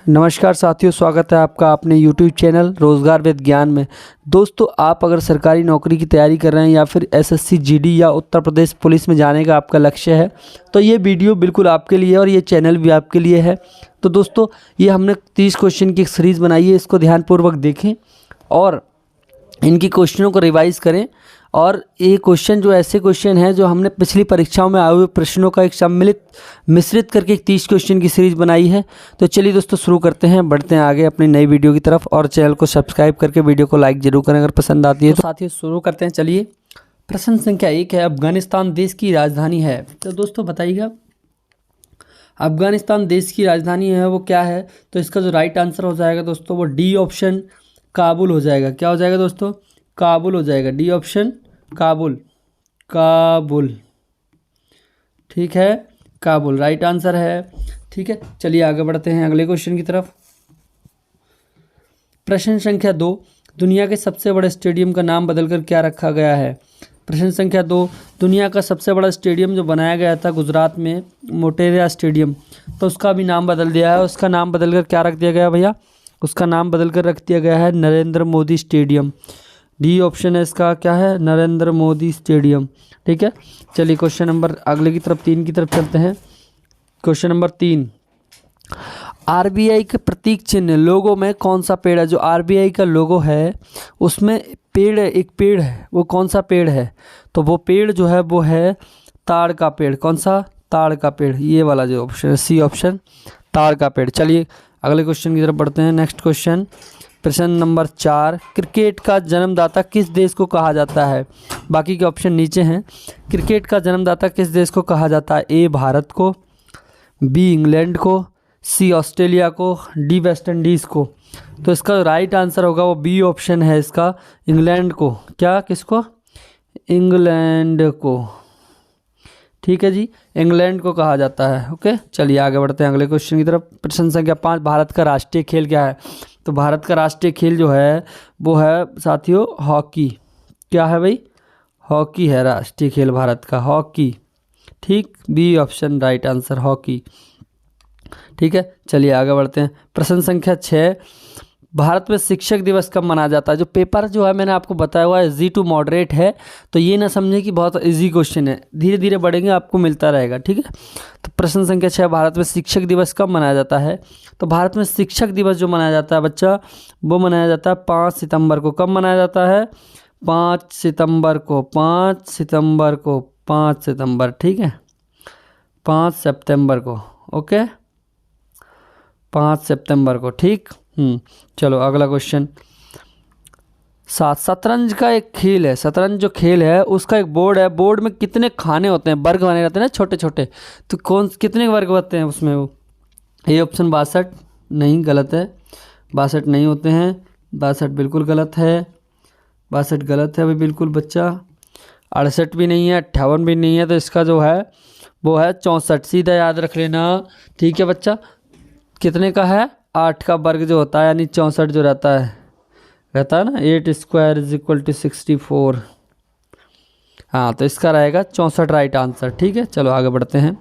नमस्कार साथियों, स्वागत है आपका अपने YouTube चैनल रोज़गार विद ज्ञान में। दोस्तों, आप अगर सरकारी नौकरी की तैयारी कर रहे हैं या फिर SSC GD या उत्तर प्रदेश पुलिस में जाने का आपका लक्ष्य है तो ये वीडियो बिल्कुल आपके लिए और ये चैनल भी आपके लिए है। तो दोस्तों, ये हमने 30 क्वेश्चन की एक सीरीज़ बनाई है, इसको ध्यानपूर्वक देखें और इनकी क्वेश्चनों को रिवाइज़ करें। और ये क्वेश्चन जो ऐसे क्वेश्चन हैं जो हमने पिछली परीक्षाओं में आए हुए प्रश्नों का एक सम्मिलित मिश्रित करके एक 30 क्वेश्चन की सीरीज़ बनाई है। तो चलिए दोस्तों, शुरू करते हैं, बढ़ते हैं आगे अपनी नई वीडियो की तरफ। और चैनल को सब्सक्राइब करके वीडियो को लाइक जरूर करें अगर पसंद आती है तो। साथियों, शुरू करते हैं। चलिए, प्रश्न संख्या 1 है, अफगानिस्तान देश की राजधानी है। तो दोस्तों बताइएगा, अफगानिस्तान देश की राजधानी है वो क्या है? तो इसका जो राइट आंसर हो जाएगा दोस्तों वो डी ऑप्शन काबुल हो जाएगा। क्या हो जाएगा दोस्तों? काबुल हो जाएगा। D option Kabul. काबुल, ठीक है, काबुल राइट आंसर है। ठीक है, चलिए आगे बढ़ते हैं अगले क्वेश्चन की तरफ। प्रश्न संख्या 2, दुनिया के सबसे बड़े स्टेडियम का नाम बदलकर क्या रखा गया है? प्रश्न संख्या 2, दुनिया का सबसे बड़ा स्टेडियम जो बनाया गया था गुजरात में, मोटेरा स्टेडियम, तो उसका भी नाम बदल दिया है। उसका नाम बदलकर क्या रख दिया गया भैया? उसका नाम बदलकर रख दिया गया है Narendra Modi stadium. D option है इसका, क्या है? नरेंद्र मोदी स्टेडियम। ठीक है, चलिए क्वेश्चन नंबर अगले की तरफ 3 की तरफ चलते हैं। क्वेश्चन नंबर 3, RBI के प्रतीक चिन्ह लोगो में कौन सा पेड़ है? जो RBI का लोगो है उसमें पेड़, एक पेड़ है, वो कौन सा पेड़ है? तो वो पेड़ जो है वो है ताड़ का पेड़। कौन सा? ताड़ का पेड़, ये वाला जो ऑप्शन है, सी ऑप्शन, ताड़ का पेड़। चलिए अगले क्वेश्चन की तरफ बढ़ते हैं। नेक्स्ट क्वेश्चन, प्रश्न नंबर 4, क्रिकेट का जन्मदाता किस देश को कहा जाता है? बाकी के ऑप्शन नीचे हैं। क्रिकेट का जन्मदाता किस देश को कहा जाता है? ए भारत को, बी इंग्लैंड को, सी ऑस्ट्रेलिया को, डी वेस्ट इंडीज़ को। तो इसका राइट आंसर होगा वो बी ऑप्शन है इसका, इंग्लैंड को। क्या? किसको? इंग्लैंड को। ठीक है जी, इंग्लैंड को कहा जाता है। ओके, चलिए आगे बढ़ते हैं अगले क्वेश्चन की तरफ। प्रश्न संख्या 5, भारत का राष्ट्रीय खेल क्या है? तो भारत का राष्ट्रीय खेल जो है वो है साथियों हॉकी। क्या है भाई? हॉकी है राष्ट्रीय खेल भारत का, हॉकी। ठीक, B option right answer, hockey. ठीक है, चलिए आगे बढ़ते हैं। प्रश्न संख्या 6, भारत में शिक्षक दिवस कब मनाया जाता है? जो पेपर जो है मैंने आपको बताया हुआ है इजी टू मॉडरेट है, तो ये ना समझे कि बहुत इजी क्वेश्चन है, धीरे धीरे बढ़ेंगे आपको मिलता रहेगा। ठीक है, तो प्रश्न संख्या 6, भारत में शिक्षक दिवस कब मनाया जाता है? तो भारत में शिक्षक दिवस जो मनाया जाता है बच्चा, वो मनाया जाता है 5 सितंबर को। कब मनाया जाता है? 5 सितंबर को, 5 सितंबर को, 5 सितंबर। ठीक है, 5 सितंबर को। ओके, 5 सितंबर को। ठीक, चलो अगला क्वेश्चन। 7, शतरंज का एक खेल है, शतरंज जो खेल है उसका एक बोर्ड है, बोर्ड में कितने खाने होते हैं, वर्ग बने रहते हैं ना छोटे छोटे, तो कितने वर्ग होते हैं उसमें? वो ए ऑप्शन 62, नहीं, गलत है, 62 नहीं होते हैं, 62 बिल्कुल गलत है, 62 गलत है भाई बिल्कुल बच्चा। 68 भी नहीं है, 58 भी नहीं है, तो इसका जो है वो है 64, सीधा याद रख लेना। ठीक है बच्चा, कितने का है? 8 का वर्ग जो होता है, यानी 64 जो रहता है ना, 8 स्क्वायर इज इक्वल टू 64। हाँ, तो इसका रहेगा 64 राइट आंसर। ठीक है, चलो आगे बढ़ते हैं।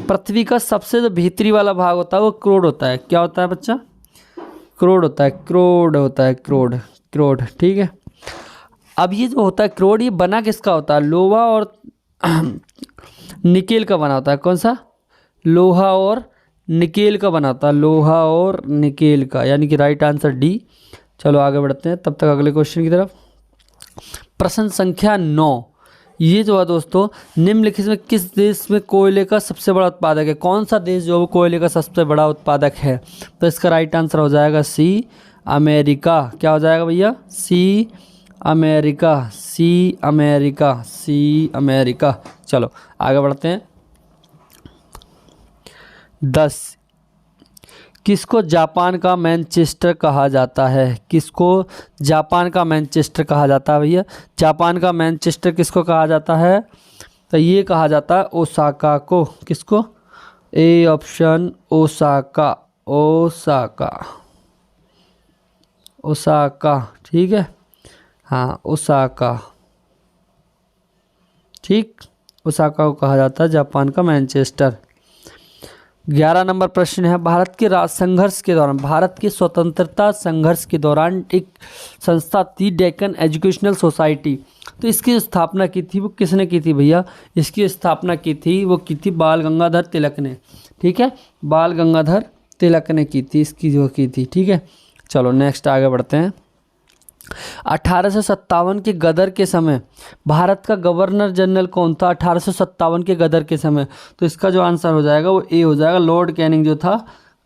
पृथ्वी का सबसे जो भीतरी वाला भाग होता है वो क्रोड होता है। क्या होता है बच्चा? क्रोड होता है, क्रोड होता है, क्रोड, क्रोड। ठीक है, अब ये जो होता है क्रोड, ये बना किसका होता है? लोहा और निकेल का बना होता है। कौन सा? लोहा और निकेल का बनाता है, लोहा और निकेल का, यानी कि राइट आंसर डी। चलो आगे बढ़ते हैं, तब तक अगले क्वेश्चन की तरफ। प्रश्न संख्या 9, ये जो है दोस्तों, निम्नलिखित में किस देश में कोयले का सबसे बड़ा उत्पादक है? कौन सा देश जो है कोयले का सबसे बड़ा उत्पादक है? तो इसका राइट आंसर हो जाएगा सी, अमेरिका। क्या हो जाएगा भैया? सी, अमेरिका, सी, अमेरिका, सी, अमेरिका। चलो आगे बढ़ते हैं। 10, किसको जापान का मैनचेस्टर कहा जाता है? किसको जापान का मैनचेस्टर कहा जाता है भैया? जापान का मैनचेस्टर किसको कहा जाता है? तो ये कहा जाता है ओसाका को। किसको? A option, Osaka, Osaka, Osaka. ठीक है, हाँ, ओसाका। ठीक, ओसाका को कहा जाता है जापान का मैनचेस्टर। 11 नंबर प्रश्न है, भारत के संघर्ष के दौरान, भारत के स्वतंत्रता संघर्ष के दौरान एक संस्था थी डेक्कन एजुकेशनल सोसाइटी। तो इसकी स्थापना की थी वो किसने की थी भैया? इसकी स्थापना की थी वो की थी बाल गंगाधर तिलक ने। ठीक है, बाल गंगाधर तिलक ने की थी इसकी जो की थी। ठीक है, चलो नेक्स्ट आगे बढ़ते हैं। 1857 के गदर के समय भारत का गवर्नर जनरल कौन था? 1857 के गदर के समय, तो इसका जो आंसर हो जाएगा वो ए हो जाएगा, लॉर्ड कैनिंग जो था।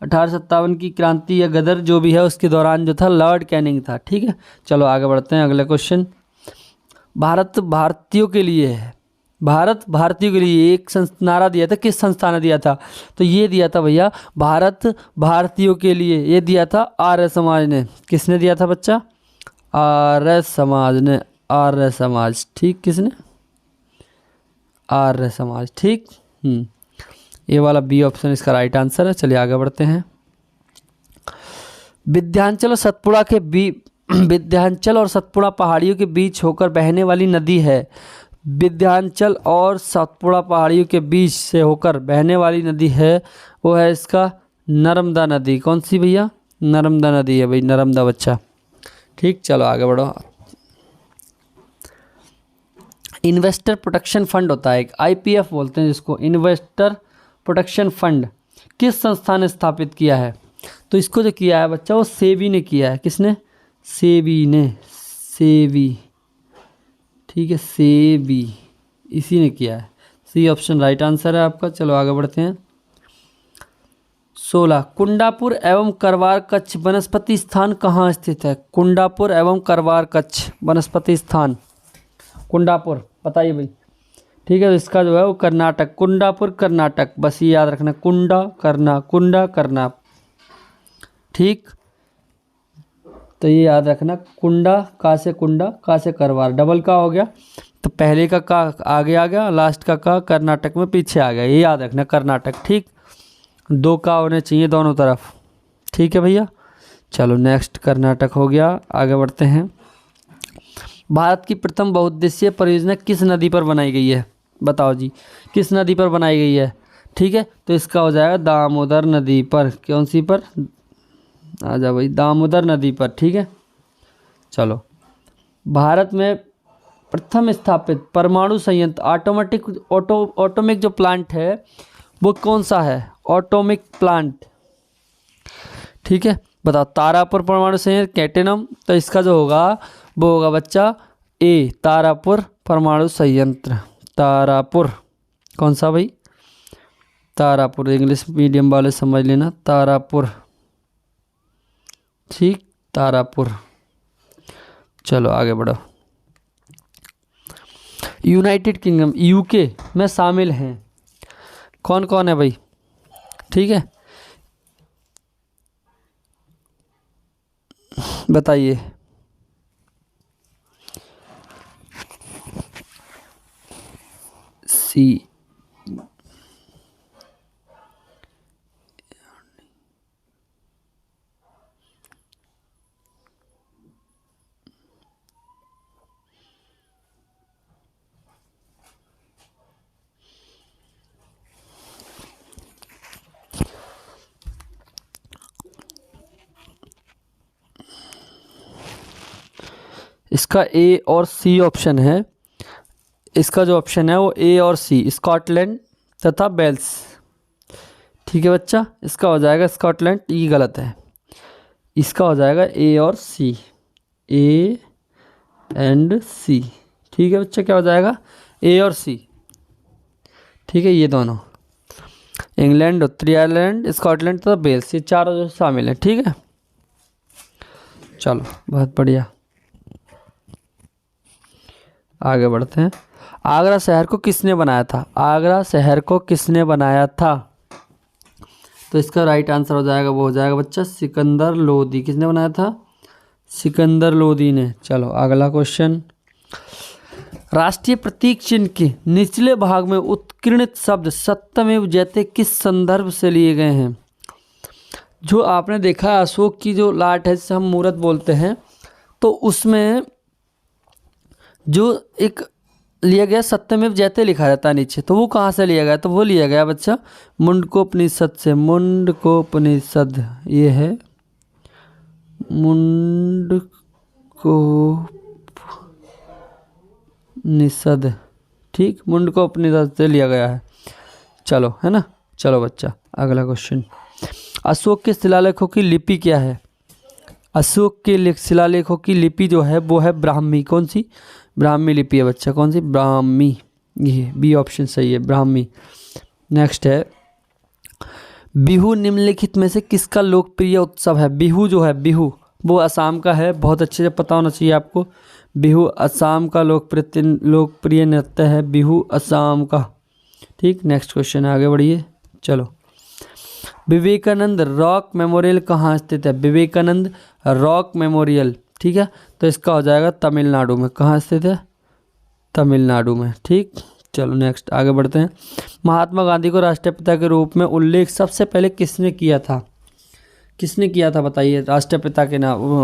1857 की क्रांति या गदर जो भी है उसके दौरान जो था लॉर्ड कैनिंग था। ठीक है, चलो आगे बढ़ते हैं। अगला क्वेश्चन, भारत भारतीयों के लिए है, भारत भारतीयों के लिए एक नारा दिया था, किस संस्था ने दिया था? तो ये दिया था भैया भारत भारतीयों के लिए, ये दिया था आर्य समाज ने। किसने दिया था बच्चा? आर्य समाज ने, आर्य समाज। ठीक, किसने? आर्य समाज। ठीक, ये वाला बी ऑप्शन इसका राइट आंसर है। चलिए आगे बढ़ते हैं। विंध्याचल और सतपुड़ा के विंध्याचल और सतपुड़ा पहाड़ियों के बीच होकर बहने वाली नदी है। विंध्याचल और सतपुड़ा पहाड़ियों के बीच से होकर बहने वाली नदी है वो है इसका नर्मदा नदी। कौन सी भैया? नर्मदा नदी है भाई, नर्मदा बच्चा। ठीक, चलो आगे बढ़ो। इन्वेस्टर प्रोटेक्शन फंड होता है एक, आईपीएफ बोलते हैं जिसको, इन्वेस्टर प्रोटेक्शन फंड किस संस्था ने स्थापित किया है? तो इसको जो किया है बच्चा वो सेबी ने किया है। किसने? सेबी ने, सेबी। ठीक है, सेबी, इसी ने किया है। सी ऑप्शन राइट आंसर है आपका। चलो आगे बढ़ते हैं। 16, कुंडापुर एवं करवार कच्छ वनस्पति स्थान कहाँ स्थित है? कुंडापुर एवं करवार कच्छ वनस्पति स्थान, कुंडापुर बताइए भाई। ठीक है, तो इसका जो है वो कर्नाटक, कुंडापुर कर्नाटक, बस ये याद रखना, कुंडा करना, कुंडा करना। ठीक, तो ये याद रखना, कुंडा का से कुंडा, का से करवार, डबल का हो गया तो पहले का आगे आ गया, लास्ट का कर्नाटक में पीछे आ गया, ये याद रखना कर्नाटक। ठीक, 2 का होने चाहिए दोनों तरफ। ठीक है भैया, चलो नेक्स्ट कर्नाटक हो गया। आगे बढ़ते हैं। भारत की प्रथम बहुउद्देशीय परियोजना किस नदी पर बनाई गई है? बताओ जी, किस नदी पर बनाई गई है? ठीक है, तो इसका हो जाएगा दामोदर नदी पर। कौन सी पर? आ जा भाई, दामोदर नदी पर। ठीक है, चलो। भारत में प्रथम स्थापित परमाणु संयंत्र ऑटोमिक जो प्लांट है वो कौन सा है? Atomic plant. ठीक है, बताओ। तारापुर परमाणु संयंत्र, कैटेनम। तो इसका जो होगा वो होगा बच्चा ए, तारापुर परमाणु संयंत्र। तारापुर, कौन सा भाई? तारापुर, इंग्लिश मीडियम वाले समझ लेना, तारापुर। ठीक, तारापुर। चलो आगे बढ़ो। यूनाइटेड किंगडम यूके में शामिल हैं कौन कौन है भाई? ठीक है, बताइए। सी, इसका ए और सी ऑप्शन है। इसका जो ऑप्शन है वो ए और सी, स्कॉटलैंड तथा वेल्स। ठीक है बच्चा, इसका हो जाएगा स्कॉटलैंड, ये गलत है। इसका हो जाएगा ए और सी, ए एंड सी। ठीक है बच्चा, क्या हो जाएगा? ए और सी। ठीक है, ये दोनों, इंग्लैंड, उत्तरी आयरलैंड, स्कॉटलैंड तथा वेल्स, ये चारों जो शामिल हैं। ठीक है, चलो बहुत बढ़िया, आगे बढ़ते हैं। आगरा शहर को किसने बनाया था? आगरा शहर को किसने बनाया था? तो इसका राइट आंसर हो जाएगा, वो हो जाएगा बच्चा सिकंदर लोदी। किसने बनाया था? सिकंदर लोदी ने। चलो अगला क्वेश्चन। राष्ट्रीय प्रतीक चिन्ह के निचले भाग में उत्कीर्णित शब्द सत्यमेव जयते किस संदर्भ से लिए गए हैं? जो आपने देखा अशोक की जो लाट है जिसे हम मूरत बोलते हैं, तो उसमें जो एक लिया गया सत्यमेव जयते लिखा रहता है नीचे, तो वो कहाँ से लिया गया, तो वो लिया गया बच्चा मुंडकोपनिषद से। मुंडकोपनिषद ये है मुंडकोपनिषद, ठीक, मुंडकोपनिषद से लिया गया है। चलो, है ना। चलो बच्चा, अगला क्वेश्चन। अशोक के शिलालेखों की लिपि क्या है? अशोक के शिलालेखों की लिपि जो है वो है ब्राह्मी। कौन सी? ब्राह्मी लिपि है बच्चा। कौन सी? ब्राह्मी। ये बी ऑप्शन सही है, ब्राह्मी। नेक्स्ट है, बिहू निम्नलिखित में से किसका लोकप्रिय उत्सव है? बिहू जो है, बिहू वो असम का है, बहुत अच्छे से पता होना चाहिए आपको। बिहू असम का लोकप्रिय नृत्य है, बिहू असम का। ठीक, नेक्स्ट क्वेश्चन, आगे बढ़िए। चलो, विवेकानंद रॉक मेमोरियल कहाँ स्थित है? विवेकानंद रॉक मेमोरियल, ठीक है, तो इसका हो जाएगा तमिलनाडु में। कहाँ स्थित है? तमिलनाडु में। ठीक, चलो नेक्स्ट, आगे बढ़ते हैं। महात्मा गांधी को राष्ट्रपिता के रूप में उल्लेख सबसे पहले किसने किया था? किसने किया था बताइए, राष्ट्रपिता के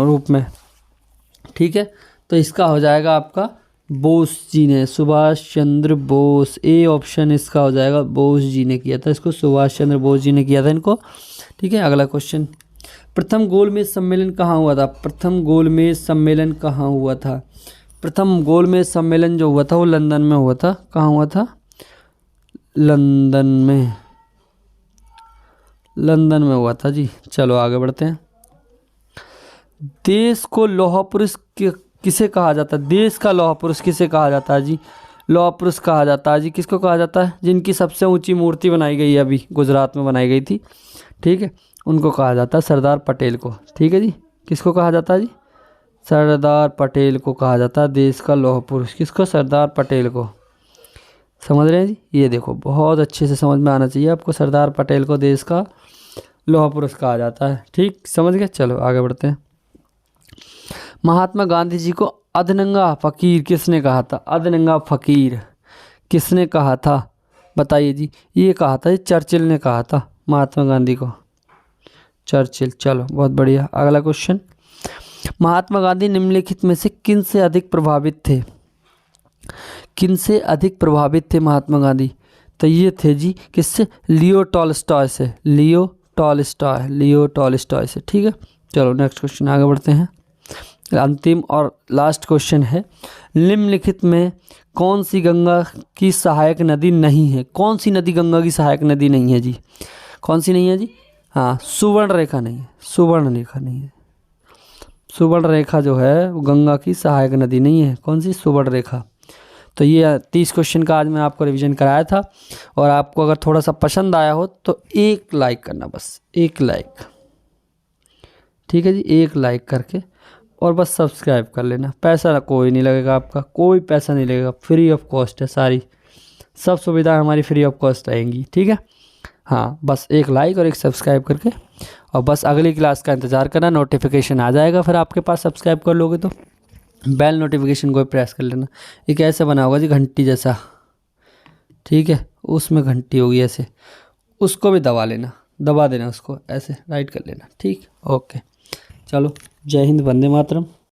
रूप में? ठीक है, तो इसका हो जाएगा आपका बोस जी ने, सुभाष चंद्र बोस। ए ऑप्शन इसका हो जाएगा, बोस जी ने किया था इसको, सुभाष चंद्र बोस जी ने किया था इनको। ठीक है, अगला क्वेश्चन। प्रथम गोलमेज सम्मेलन कहाँ हुआ था? प्रथम गोलमेज सम्मेलन कहाँ हुआ था? प्रथम गोलमेज सम्मेलन जो हुआ था वो लंदन में हुआ था। कहाँ हुआ था? लंदन में, लंदन में हुआ था जी। चलो आगे बढ़ते हैं। देश को लौह पुरुष किसे कहा जाता है? देश का लौह पुरुष किसे कहा जाता है जी? लौह पुरुष कहा जाता है जी, किसको कहा जाता है? जिनकी सबसे ऊंची मूर्ति बनाई गई है, अभी गुजरात में बनाई गई थी, ठीक है, उनको कहा जाता है सरदार पटेल को। ठीक है जी, किसको कहा जाता है जी? सरदार पटेल को कहा जाता है देश का लौह पुरुष। किसको? सरदार पटेल को। समझ रहे हैं जी? ये देखो, बहुत अच्छे से समझ में आना चाहिए आपको, सरदार पटेल को देश का लौह पुरुष कहा जाता है। ठीक, समझ गए। चलो आगे बढ़ते हैं। महात्मा गांधी जी को अधनंगा फकीर किसने कहा था? अधनंगा फकीर किसने कहा था बताइए जी? ये कहा था, चर्चिल ने कहा था महात्मा गांधी को, चर्चिल। चलो बहुत बढ़िया, अगला क्वेश्चन। महात्मा गांधी निम्नलिखित में से किन से अधिक प्रभावित थे? किन से अधिक प्रभावित थे महात्मा गांधी? तो ये थे जी, किससे? लियो टॉलस्टॉय से। लियो टॉलस्टॉय से। ठीक है, चलो नेक्स्ट क्वेश्चन, आगे बढ़ते हैं। अंतिम और लास्ट क्वेश्चन है, निम्नलिखित में कौन सी गंगा की सहायक नदी नहीं है? कौन सी नदी गंगा की सहायक नदी नहीं है जी? कौन सी नहीं है जी? हाँ, सुवर्ण रेखा नहीं है, सुवर्ण रेखा नहीं है। सुवर्ण रेखा जो है वो गंगा की सहायक नदी नहीं है। कौन सी? सुवर्ण रेखा। तो ये 30 क्वेश्चन का आज मैं आपको रिवीजन कराया था, और आपको अगर थोड़ा सा पसंद आया हो तो एक लाइक करना, बस एक लाइक। ठीक है जी, एक लाइक करके और बस सब्सक्राइब कर लेना। पैसा कोई नहीं लगेगा आपका, कोई पैसा नहीं लगेगा, फ्री ऑफ कॉस्ट है, सारी सब सुविधाएं हमारी फ्री ऑफ कॉस्ट रहेंगी। ठीक है, हाँ, बस एक लाइक और एक सब्सक्राइब करके, और बस अगली क्लास का इंतज़ार करना, नोटिफिकेशन आ जाएगा फिर आपके पास। सब्सक्राइब कर लोगे तो बेल नोटिफिकेशन को प्रेस कर लेना। ये कैसे बना होगा जी? घंटी जैसा, ठीक है, उसमें घंटी होगी ऐसे, उसको भी दबा लेना, दबा देना उसको, ऐसे राइट कर लेना। ठीक, ओके, चलो, जय हिंद, वंदे मातरम।